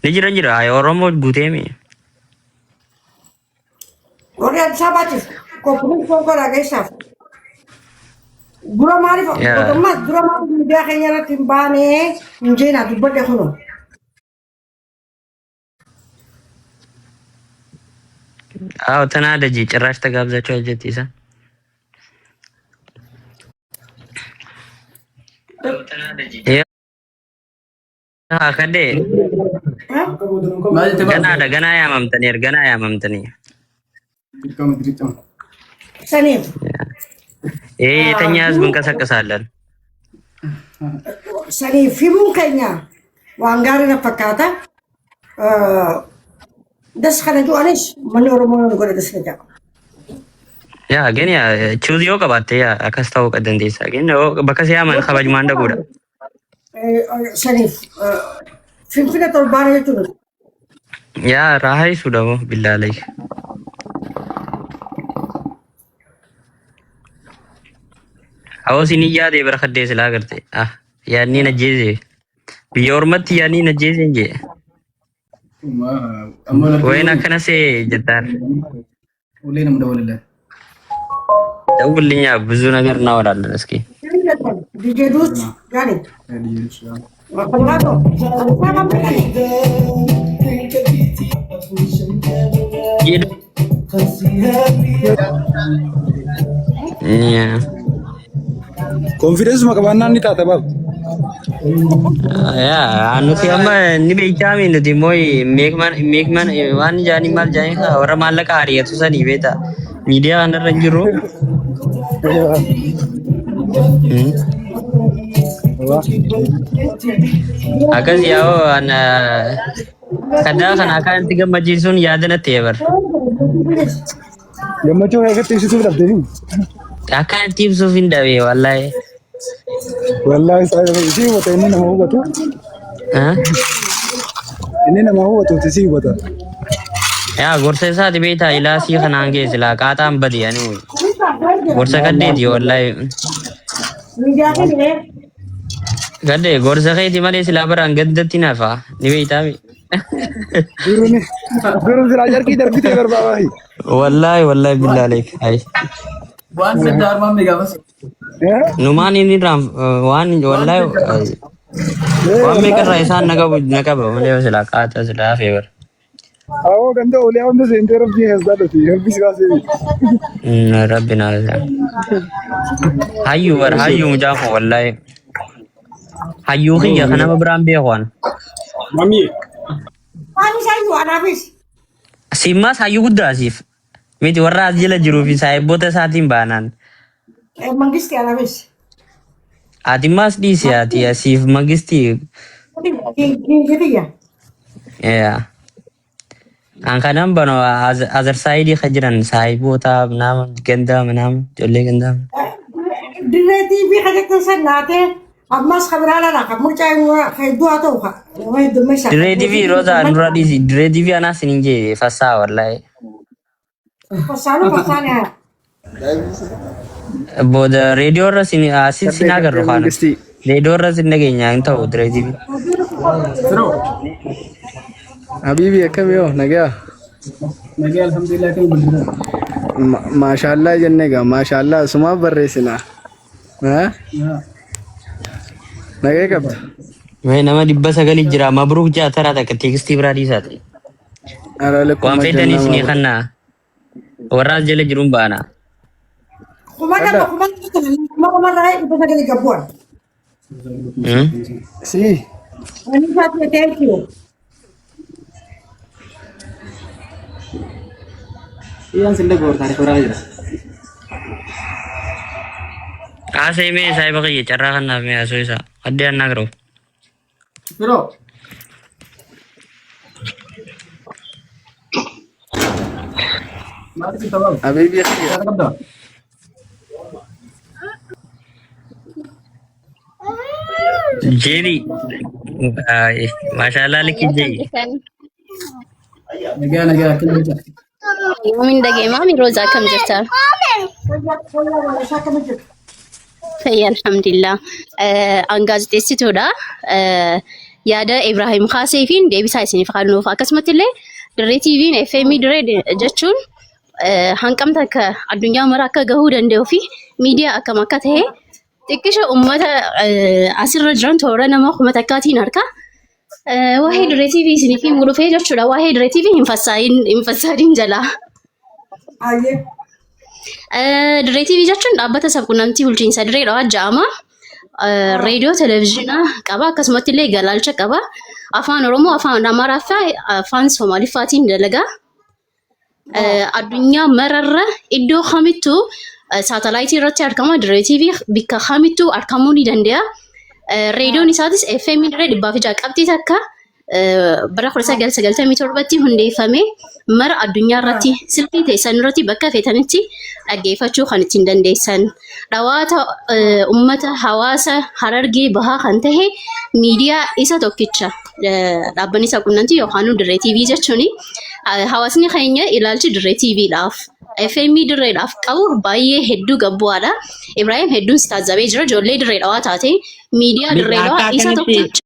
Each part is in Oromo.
Jira ay Oromoo guuteemi. Warreen sabaatiif koppiliin konkolaa geessaaf. Dura maaliif mootummaas dura maaliif miidiyaa keenya irratti hin baanee hin jeenaa dubbadhe kunoo. Aw tanaada ji ጭራሽ ተጋብዛችሁ አጀቲሳ ከዴ ገና ያመምተኒ Saniif. የተኛ ህዝብ እንቀሰቅሳለን። Saniif himuun keenya waan gaarii na fakkaata. Das kana ju'anis manni Oromoo nu godhe das na ja'a. yaa ግን ያ ቹዝ yoo qabaatte yaa akkas ta'uu dandeessa. ግን bakka siyaaman kabajumaan dhaguudha. Saniif Finfinnee tolbaana jechuudha. yaa raahaa isuudha moo billaalay. Awwaasiin yaade bira kaddee silaa garte. Yaadni najjeese. Biyya ormatti yaadni najjeese hin jee. Wayin akkana see jettaan. ደውልኛ ብዙ ነገር እናወራለን። እስኪ ዲጄዶች ጋር ኮንፊደንስ መቀባና እንጣ ተባብ ያ አኑቲ አማ ንቤቻሚ ንዲ ሞይ ሜክማን ዋን ጃኒ ማል ጃኒ ወረ ማለቃ አሪየቱ ሰኒ ቤታ ሚዲያ አንረጅሩ አከዚ ያው አና ከዳ ከና ካንቲ ገመጂሱን ያደነት የበር ገመቹ ያገጥሽ ሱፍ ደብደኝ አካንቲ ሱፍ እንደቤ ወላሂ ሳይዚ ወተኒ ነው ወጡ እኔ ነው ወጡ ትሲ ወጣ ያ ጎርሰሳ ዲቤታ ኢላሲ ከናንጌ ስላ ቃጣም በዲያኒ ጎርሰ ከዴቲ ወላሂ ገዴ ጎርሰ ከይቲ ማሌ ስላ በራን ገደቲ ነፋ ዲቤታሚ ጉሩን ስላ ጀርቂ ደርቢቴ በርባባይ ወላሂ ቢላሊክ አይ ዋን ሰዳር ማም ይጋበስ ኑማን ኢንራም ዋን ወላሂ ዋን ሜከራ ኢሳን ነገበ ወላሂ ስላ ቃጣ ስላ ፌቨር አዎ ገንደ ወላሂ ወንደ ሴንተር ቢ ያዝዳለቲ ሄልቢስ ጋር ረቢና ሃዩ ሙጃፎ ወላሂ ሃዩ ኸየ ከነመ ብራን ቢሆን ማሚ ሳዩ አናፊስ ሲማስ ሃዩ ጉዳሲፍ ሚቲ ወራ አጅለ ጅሩ ፊ ሳይቦተ ሳቲን ባናን መንግስት አናፊስ አቲማስ ዲሲያቲ ያሲፍ መንግስቲ ኪንግቲያ ያ አንካናም በኖ አዘር ሳይዲ ኸጅራን ሳይቦታ ምናምን ገንዳ ምናምን ጆሌ ገንዳ ድሬቲ ቢ ኸጀተሰናቴ አማስ ኸብራላና ከሙጫ ከዱአቶ ወይ ደመሻ ድሬዲቪ ሮዛ ኑራዲዚ ድሬዲቪ አናስን እንጂ ፈሳ ወላሂ ፈሳኑ ቦደ ሬዲዮ ረሲኒ አሲን ሲናገር ሆነ ሬዲዮ ረሲን ነገኛ እንተው ድሬዲቪ ሀቢቢ የከሚዮ ነገ አልሐምዱሊላህ ከም ማሻአላ ጀነጋ ማሻአላ ሱማ በሬስና ነገ ቀብታ ወይ ነማ ዲበሰ ገሊ ጅራ መብሩክ ጃ ተራ ተከ ቴክስት ብራዲ ሳት አራለ ኮንፊደንስ ኒ ከና ወራጅ ጀለ ጅሩም ባና ኩማና ራይ በተገለ ገቧል ሲ አንሳት ቴንኪዩ ያን ስንደ ጎር ታሪክ ወራ ይራ አሰይሜ ሳይበቀ የጨራኸና ሚያሶይሳ አዲ ያናግረው ቢሮ ማለት ተባው ሀቢቢ ተቀዳ ጄሪ ማሻአላ ልክ ጄሪ ነገ ከልጅ Min dage mami roza kam jirta. Fayya alhamdulillah. An gaazexeessituudha. yaada Ibrahim Khaseefiin deebisaa isiniif kennuuf akkasumattillee dirree TV'n FM dirree jechuun hanqamta akka addunyaa mara akka gahuu danda'u fi miidiyaa akkam akka ta'e xiqqisha uummata asirra jiran toora nama kuma takkaatiin harka waa'ee dirree TV isiniif himuu dhufee jechuudha. Waa'ee dirree TV hin fassaadiin jalaa. Dirree TV jechuun dhaabbata sabquunnamtii bulchiinsa dirree dhawaa ja'ama. Reediyoo televezyiinaa qaba akkasumattillee galaalcha qaba. Afaan Oromoo, afaan Amaaraa fi afaan Somaaliffaatiin dalagaa. Addunyaa mararra iddoo kamittuu saatalaayitii irratti argama. Dirree TV bakka kamittuu argamuu ni danda'a. Reediyoon isaatis FM dirree 106 qabxii takka bara 1997tti hundeeffame mara addunyaa irratti silkii teessan irratti bakka feetanitti dhaggeeffachuu kan ittiin dandeessan. Dhawaata uummata hawaasa Harargee bahaa kan ta'e miidiyaa isa tokkicha dhaabbanni sabquunnamtii yookaan dirree TV jechuun hawaasni keenya ilaalchi dirree TV'dhaaf FM dirreedhaaf qabu baay'ee hedduu gabbu'aadha. Ibrahim hedduun si taazabee jira. Ijoollee dirree dhawaa taate miidiyaa dirree dhawaa isa tokkicha.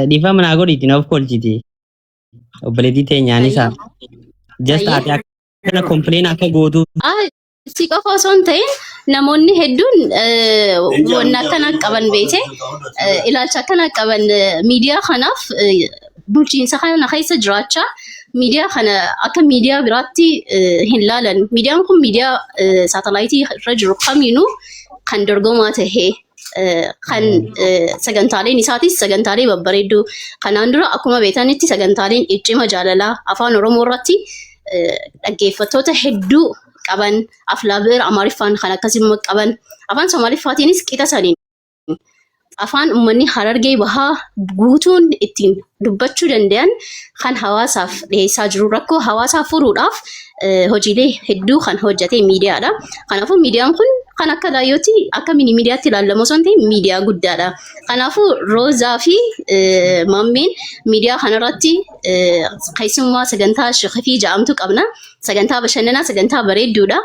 Dhiifa manaa godhiitiin of kolchiti. Obboleettii teenyaan isaa. Just ati akkana kompileen akka gootu. Si qofa osoo hin ta'in namoonni hedduun wanna akkana qaban beekte ilaalcha akkana qaban miidiyaa kanaaf bulchiinsa kana keessa jiraachaa miidiyaa kana akka miidiyaa biraatti hin laalan. Miidiyaan kun miidiyaa saatalaayitii irra jiru kamiinuu kan dorgomaa ta'e kan sagantaaleen isaatis sagantaalee babbareedduu kanaan dura akkuma beekanitti sagantaaleen iccima jaalalaa afaan Oromoo irratti dhaggeeffattoota hedduu qaban aflaabir Amaariffaan kan akkasuma qaban afaan Somaalifaatiinis qixa saniin afaan uummanni Harargee bahaa guutuun ittiin dubbachuu danda'an kan hawaasaaf dhiyeessaa jiru. Rakkoo hawaasaa furuudhaaf hojiilee hedduu kan hojjete miidiyaadha. Kanaafuu miidiyaan kun kan akka laayyootti akka mini miidiyaatti ilaalamu osoo hin ta'in miidiyaa guddaadha. Kanaafuu Roozaa fi Maammeen miidiyaa kanarratti keessummaa sagantaa Shekifii ja'amtu qabna. Sagantaa bashannanaa sagantaa bareedduudha.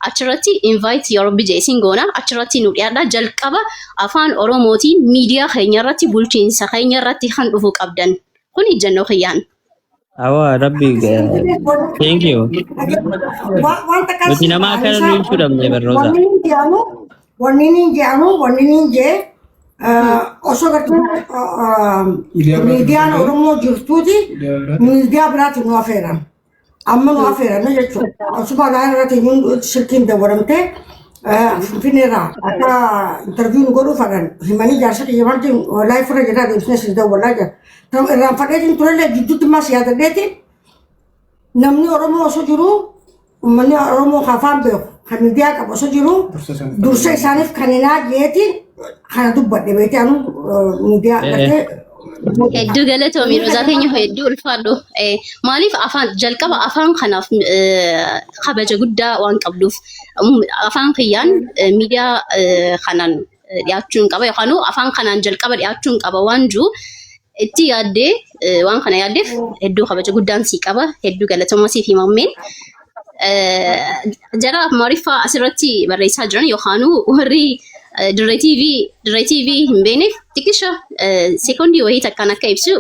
Achirratti invite Yorobbi jeesin goona. Achirratti nu dhiyaadha. Jalqaba afaan Oromootiin miidiyaa keenya irratti bulchiinsa keenya irratti kan dhufu qabdan. Kun ijannoo kiyyaan. Awa Rabbi thank you. Nuti nama akkana nu ibsuu dhabne barroota. Wanni ni jee osoo gartuu miidiyaan Oromoo jirtuuti miidiyaa biraatti nu affeeran. Amma nu affeeran jechuudha. Osuma laa irratti silkiin dabalamtee Finfinneerraa akka interviiyuun godhuu fadhan himanii jaarsa kiyya wanti laayif irra jira deemsines dawwalaa jira. Irraan fadheetiin turellee gidduutti maas yaadadheetiin namni Oromoo osoo jiru uummanni Oromoo afaan beeku kan miidiyaa qabu osoo jiru dursa isaaniif kan hin haajeetiin kana dubbadhe beekte anu miidiyaa gartee. Hedduu galatoomii Roozaa keenya hedduu ulfaadhu. Maaliif afaan jalqaba afaan kanaaf kabaja guddaa waan qabduuf afaan kiyyaan miidiyaa kanaan dhiyaachuun qaba yookaan afaan kanaan jalqaba dhiyaachuun qaba waan jiru itti yaaddee waan kana yaaddeef hedduu kabaja guddaan sii qaba. Hedduu galatoomaa siif Maammeen. Jara Amaariffaa asirratti barreessaa jiran yookaan warri dirree TV hin beekneef xiqqisha seekondii wayii takkaan akka ibsu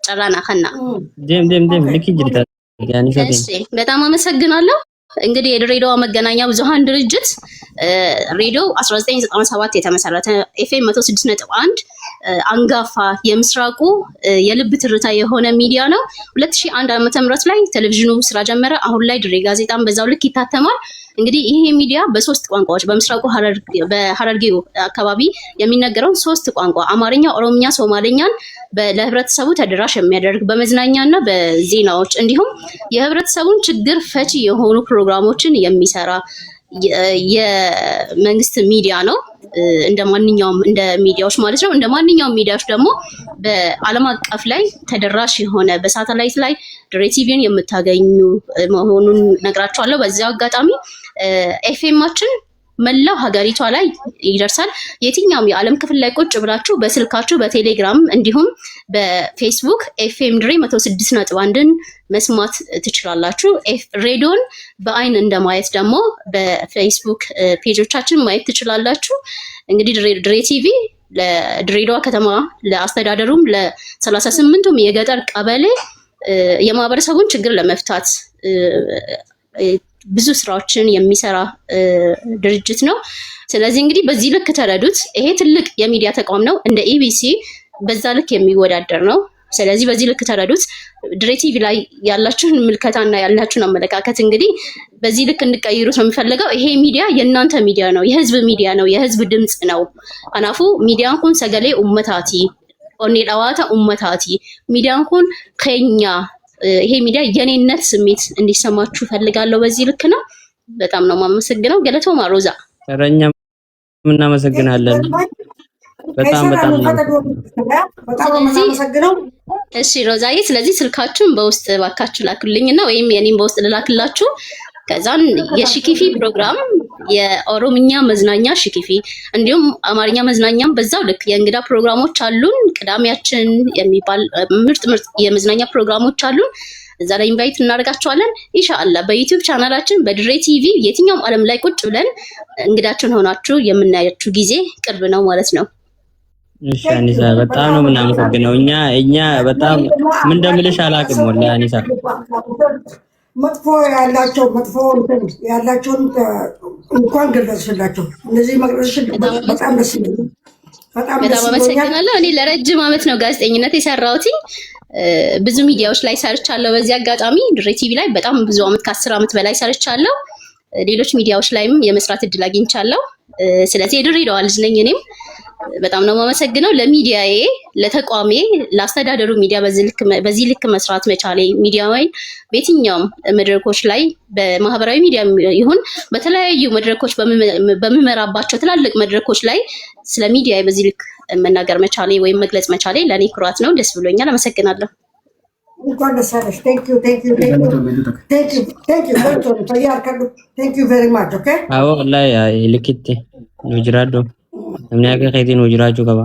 carraan akanna. Deem ልክ ይጅርታ ያኒ ሰደኝ በጣም አመሰግናለሁ። እንግዲህ የድሬዳዋ መገናኛ ብዙሃን ድርጅት ሬዲዮ 1997 የተመሰረተ ኤፍኤም 106.1 አንጋፋ የምስራቁ የልብ ትርታ የሆነ ሚዲያ ነው። 2001 ዓመተ ምህረት ላይ ቴሌቪዥኑ ስራ ጀመረ። አሁን ላይ ድሬ ጋዜጣም በዛው ልክ ይታተማል። እንግዲህ ይሄ ሚዲያ በሶስት ቋንቋዎች በምስራቁ በሐረርጌው አካባቢ የሚነገረውን ሶስት ቋንቋ አማርኛ፣ ኦሮምኛ፣ ሶማሌኛን ለህብረተሰቡ ተደራሽ የሚያደርግ በመዝናኛና በዜናዎች እንዲሁም የህብረተሰቡን ችግር ፈቺ የሆኑ ፕሮግራሞችን የሚሰራ የመንግስት ሚዲያ ነው። እንደማንኛውም እንደ ሚዲያዎች ማለት ነው። እንደማንኛውም ሚዲያዎች ደግሞ በዓለም አቀፍ ላይ ተደራሽ የሆነ በሳተላይት ላይ ድሬ ቲቪን የምታገኙ መሆኑን ነግራችኋለሁ። በዚያው አጋጣሚ ኤፍኤማችን መላው ሀገሪቷ ላይ ይደርሳል። የትኛውም የዓለም ክፍል ላይ ቁጭ ብላችሁ በስልካችሁ በቴሌግራም እንዲሁም በፌስቡክ ኤፍኤም ድሬ 106.1ን መስማት ትችላላችሁ። ሬዲዮን በአይን እንደማየት ደግሞ በፌስቡክ ፔጆቻችን ማየት ትችላላችሁ። እንግዲህ ድሬ ቲቪ ለድሬዳዋ ከተማ ለአስተዳደሩም ለ38ቱም የገጠር ቀበሌ የማህበረሰቡን ችግር ለመፍታት ብዙ ስራዎችን የሚሰራ ድርጅት ነው። ስለዚህ እንግዲህ በዚህ ልክ ተረዱት። ይሄ ትልቅ የሚዲያ ተቋም ነው፣ እንደ ኢቢሲ በዛ ልክ የሚወዳደር ነው። ስለዚህ በዚህ ልክ ተረዱት። ድሬ ቲቪ ላይ ያላችሁን ምልከታና ያላችሁን አመለካከት እንግዲህ በዚህ ልክ እንድትቀይሩት ነው የሚፈልገው። ይሄ ሚዲያ የእናንተ ሚዲያ ነው፣ የህዝብ ሚዲያ ነው፣ የህዝብ ድምጽ ነው። አናፉ ሚዲያን ኩን ሰገሌ ኡመታቲ ኦኔ ዳዋታ ኡመታቲ ሚዲያን ኩን ከኛ ይሄ ሚዲያ የኔነት ስሜት እንዲሰማችሁ ፈልጋለሁ። በዚህ ልክ ነው። በጣም ነው የማመሰግነው። ገለቶ ማሮዛ ተረኛ እናመሰግናለን። በጣም እናመሰግነው። እሺ ሮዛዬ፣ ስለዚህ ስልካችሁን በውስጥ ባካችሁ ላኩልኝና ወይም የኔን በውስጥ ልላክላችሁ። ከዛን የሽኪፊ ፕሮግራም የኦሮምኛ መዝናኛ ሽኪፊ እንዲሁም አማርኛ መዝናኛም በዛው ልክ የእንግዳ ፕሮግራሞች አሉን። ቅዳሜያችን የሚባል ምርጥ የመዝናኛ ፕሮግራሞች አሉን። እዛ ላይ ኢንቫይት እናደርጋችኋለን ኢንሻአላህ። በዩቲዩብ ቻናላችን በድሬ ቲቪ የትኛውም ዓለም ላይ ቁጭ ብለን እንግዳችን ሆናችሁ የምናያችሁ ጊዜ ቅርብ ነው ማለት ነው። እሺ አኒሳ በጣም ነው የምናመሰግነው። እኛ በጣም ምን እንደምልሽ አላውቅም ወላሂ አኒሳ። መጥፎ ያላቸውን እንኳን ገለጽሽላቸው። እነዚህ መግለጽሽ በጣም ደስ ይላል። በጣም አመሰግናለሁ። እኔ ለረጅም ዓመት ነው ጋዜጠኝነት የሰራሁት። ብዙ ሚዲያዎች ላይ ሰርቻለሁ። በዚህ አጋጣሚ ድሬ ቲቪ ላይ በጣም ብዙ ዓመት ከ10 ዓመት በላይ ሰርቻለሁ። ሌሎች ሚዲያዎች ላይም የመስራት እድል አግኝቻለሁ። ስለዚህ የድሬዳዋ ልጅ ነኝ እኔም በጣም ነው የማመሰግነው ለሚዲያዬ፣ ለተቋሜ፣ ለአስተዳደሩ ሚዲያ በዚህ ልክ መስራት መቻሌ ሚዲያዬ በየትኛውም መድረኮች ላይ በማህበራዊ ሚዲያ ይሁን በተለያዩ መድረኮች በሚመራባቸው ትላልቅ መድረኮች ላይ ስለ ሚዲያዬ በዚህ ልክ መናገር መቻሌ ወይም መግለጽ መቻሌ ለኔ ኩራት ነው። ደስ ብሎኛል። አመሰግናለሁ። እንኳን ደስ አለሽ። Thank you very much. Okay? አዎ ወላሂ ልክቴ ነው ጅራዶ እምኔ ያከ ከይቴ ነው ጅራጆ ገባ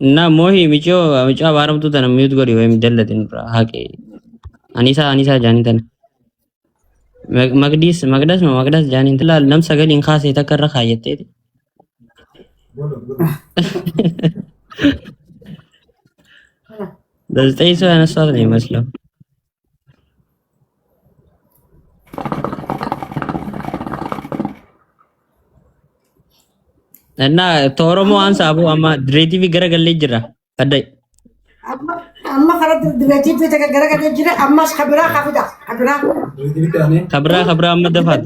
እና ሞሂ ሚጮ ባረምቱ ተነ ሚዩት ጎሪ ወይም ደለትን ሀቄ አኒሳ ጃኒተን መቅደስ ጃኒን ትላል ነም ሰገል ኢንካስ የተከረካ የቴት በዘጠኝ ሰው ያነሳት ነው ይመስለው እና ቶሮሞ አንሳ አቡ አማ ድሬ ቲቪ ገረገለ ይጅራ አዳይ አማ ከረድ ድሬ ቲቪ ተገረገለ ይጅራ አማስ ከብራ አመደፋት